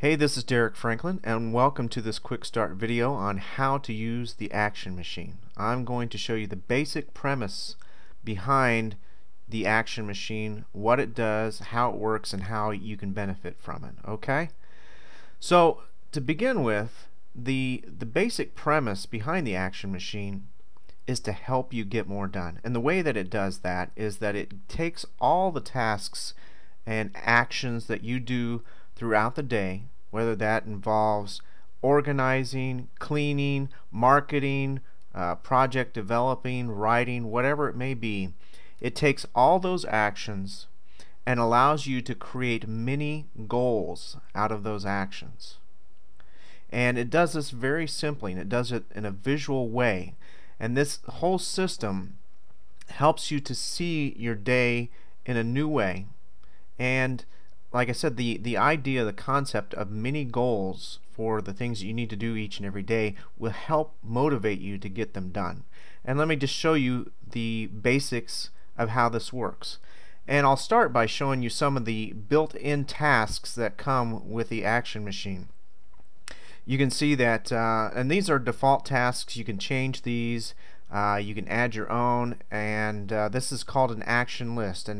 Hey, this is Derek Franklin, and welcome to this quick start video on how to use the action machine. I'm going to show you the basic premise behind the action machine, what it does, how it works, and how you can benefit from it. Okay? So, to begin with, the basic premise behind the action machine is to help you get more done. And the way that it does that is that it takes all the tasks and actions that you do throughout the day, whether that involves organizing, cleaning, marketing, project developing, writing, whatever it may be. It takes all those actions and allows you to create mini goals out of those actions. And it does this very simply, and it does it in a visual way. And this whole system helps you to see your day in a new way. And like I said, the idea, the concept of mini goals for the things that you need to do each and every day will help motivate you to get them done. And let me just show you the basics of how this works. And I'll start by showing you some of the built-in tasks that come with the action machine. You can see that, and these are default tasks. You can change these, you can add your own, and this is called an action list.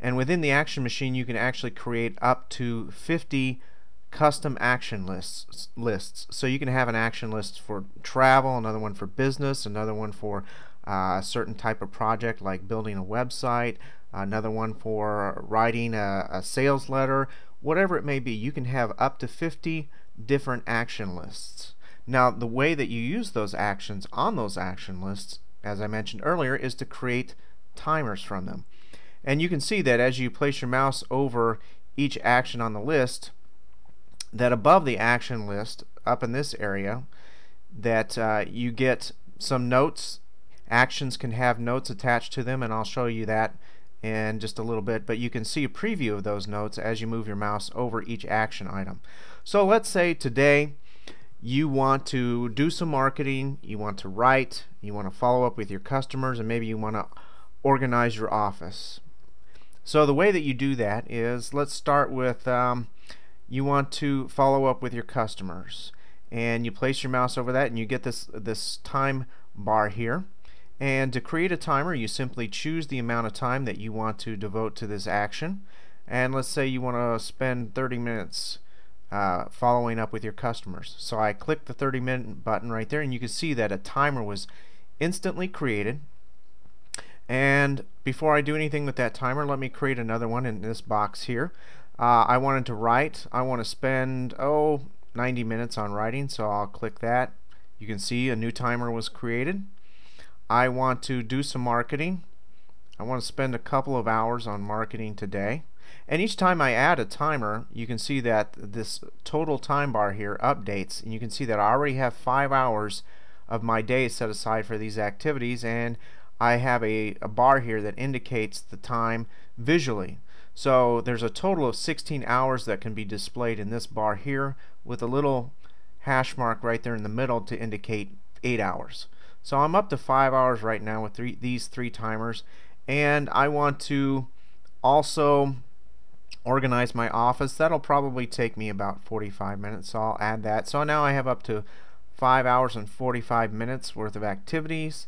And within the action machine, you can actually create up to 50 custom action lists. So you can have an action list for travel, another one for business, another one for a certain type of project like building a website, another one for writing a sales letter, whatever it may be. You can have up to 50 different action lists. Now, the way that you use those actions on those action lists, as I mentioned earlier, is to create timers from them. And you can see that as you place your mouse over each action on the list, that above the action list, up in this area, that you get some notes. Actions can have notes attached to them, and I'll show you that in just a little bit, but you can see a preview of those notes as you move your mouse over each action item. So let's say today you want to do some marketing, you want to write, you want to follow up with your customers, and maybe you want to organize your office. So the way that you do that is, let's start with you want to follow up with your customers, and you place your mouse over that and you get this time bar here. And to create a timer, you simply choose the amount of time that you want to devote to this action. And let's say you want to spend 30 minutes following up with your customers. So I click the 30-minute button right there, and you can see that a timer was instantly created. And before I do anything with that timer, let me create another one in this box here. I wanted to write. I want to spend 90 minutes on writing, so I'll click that. You can see a new timer was created. I want to do some marketing. I want to spend a couple of hours on marketing today. And each time I add a timer, you can see that this total time bar here updates, and you can see that I already have 5 hours of my day set aside for these activities, and I have a bar here that indicates the time visually. So there's a total of 16 hours that can be displayed in this bar here, with a little hash mark right there in the middle to indicate 8 hours. So I'm up to 5 hours right now with these three timers, and I want to also organize my office. That'll probably take me about 45 minutes, so I'll add that. So now I have up to 5 hours and 45 minutes worth of activities.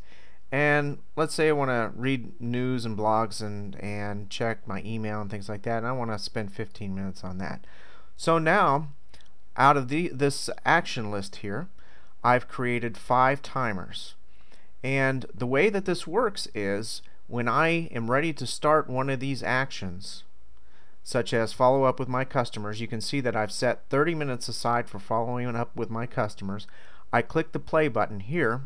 And let's say I want to read news and blogs and check my email and things like that, and I want to spend 15 minutes on that. So now, out of this action list here, I've created 5 timers. And the way that this works is, when I am ready to start one of these actions, such as follow up with my customers, you can see that I've set 30 minutes aside for following up with my customers. I click the play button here,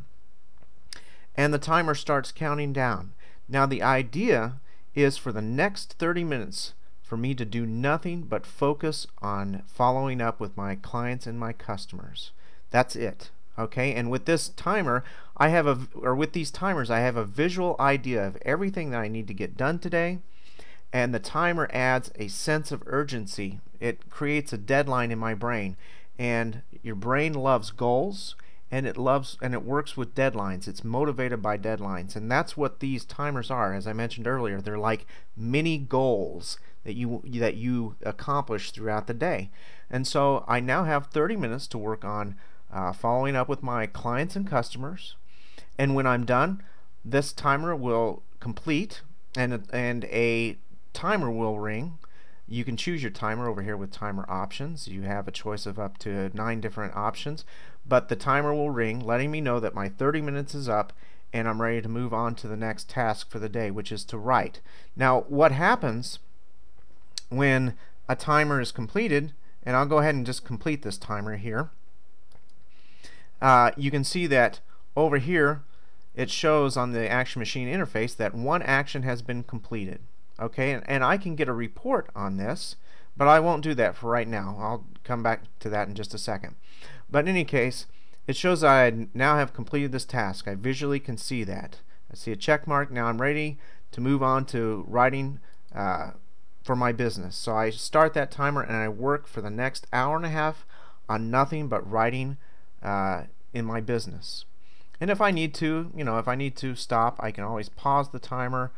and the timer starts counting down. Now the idea is for the next 30 minutes for me to do nothing but focus on following up with my clients and my customers. That's it. Okay, and with this timer, with these timers, I have a visual idea of everything that I need to get done today, and the timer adds a sense of urgency. It creates a deadline in my brain, and your brain loves goals, and it works with deadlines. It's motivated by deadlines, and that's what these timers are. As I mentioned earlier, they're like mini goals. that you accomplish throughout the day. And so I now have 30 minutes to work on following up with my clients and customers. And when I'm done, this timer will complete, and a timer will ring. You can choose your timer over here with timer options. You have a choice of up to 9 different options, but the timer will ring, letting me know that my 30 minutes is up and I'm ready to move on to the next task for the day, which is to write. Now, what happens when a timer is completed, and I'll go ahead and just complete this timer here. You can see that over here it shows on the action machine interface that one action has been completed. Okay, and I can get a report on this, but I won't do that for right now. I'll come back to that in just a second. But in any case, it shows I now have completed this task. I visually can see that. I see a check mark. Now I'm ready to move on to writing for my business. So I start that timer and I work for the next hour and a half on nothing but writing in my business. And if I need to, if I need to stop, I can always pause the timer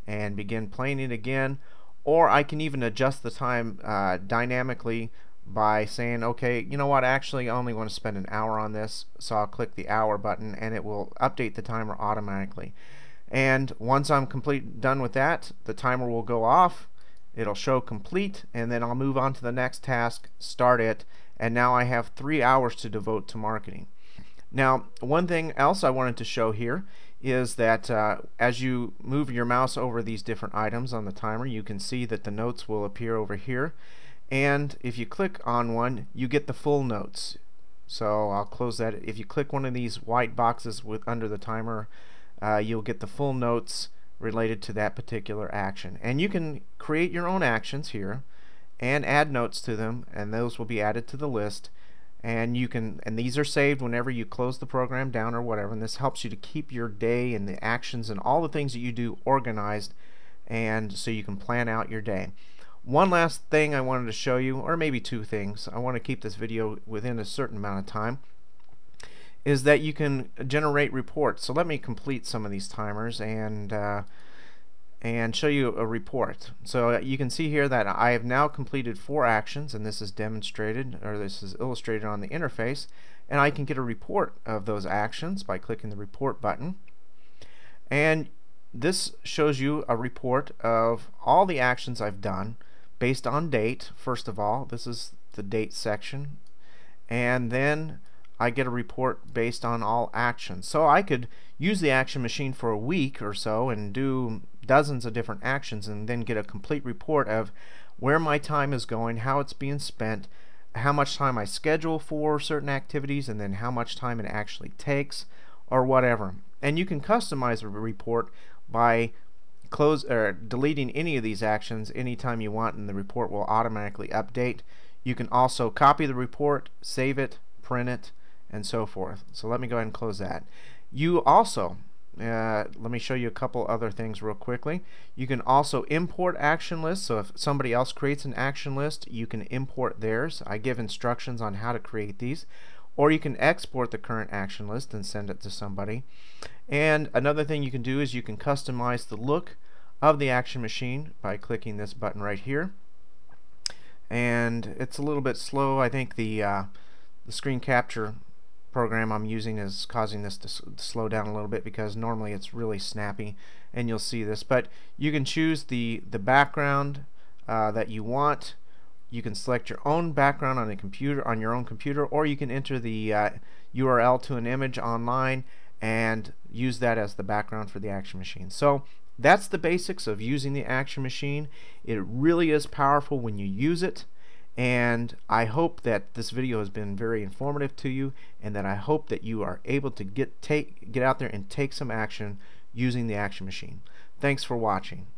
and begin playing it again, or I can even adjust the time dynamically by saying, okay, you know what, actually I only want to spend an hour on this, so I'll click the hour button and it will update the timer automatically. And once I'm done with that, the timer will go off, it'll show complete, and then I'll move on to the next task, start it, and now I have 3 hours to devote to marketing. Now, one thing else I wanted to show here is that as you move your mouse over these different items on the timer, you can see that the notes will appear over here, and if you click on one, you get the full notes. So I'll close that. If you click one of these white boxes under the timer, you'll get the full notes related to that particular action. And you can create your own actions here and add notes to them, and those will be added to the list. And these are saved whenever you close the program down or whatever, and this helps you to keep your day and the actions and all the things that you do organized, and so you can plan out your day. One last thing I wanted to show you, or maybe two things, I want to keep this video within a certain amount of time, is that you can generate reports. So let me complete some of these timers and show you a report. So you can see here that I have now completed 4 actions, and this is demonstrated, or this is illustrated on the interface, and I can get a report of those actions by clicking the report button. And this shows you a report of all the actions I've done based on date. First of all, this is the date section, and then I get a report based on all actions. So I could use the action machine for a week or so and do dozens of different actions and then get a complete report of where my time is going, how it's being spent, how much time I schedule for certain activities, and then how much time it actually takes, or whatever. And you can customize a report by deleting any of these actions anytime you want, and the report will automatically update. You can also copy the report, save it, print it, and so forth. So let me go ahead and close that. You also let me show you a couple other things real quickly. You can also import action lists. So if somebody else creates an action list, you can import theirs. I give instructions on how to create these. Or you can export the current action list and send it to somebody. And another thing you can do is you can customize the look of the action machine by clicking this button right here. And it's a little bit slow. I think the screen capture program I'm using is causing this to slow down a little bit, because normally it's really snappy, and you'll see this. But you can choose the background that you want. You can select your own background on your own computer, or you can enter the URL to an image online and use that as the background for the action machine. So that's the basics of using the action machine. It really is powerful when you use it. And I hope that this video has been very informative to you, and that I hope that you are able to get out there and take some action using the action machine. Thanks for watching.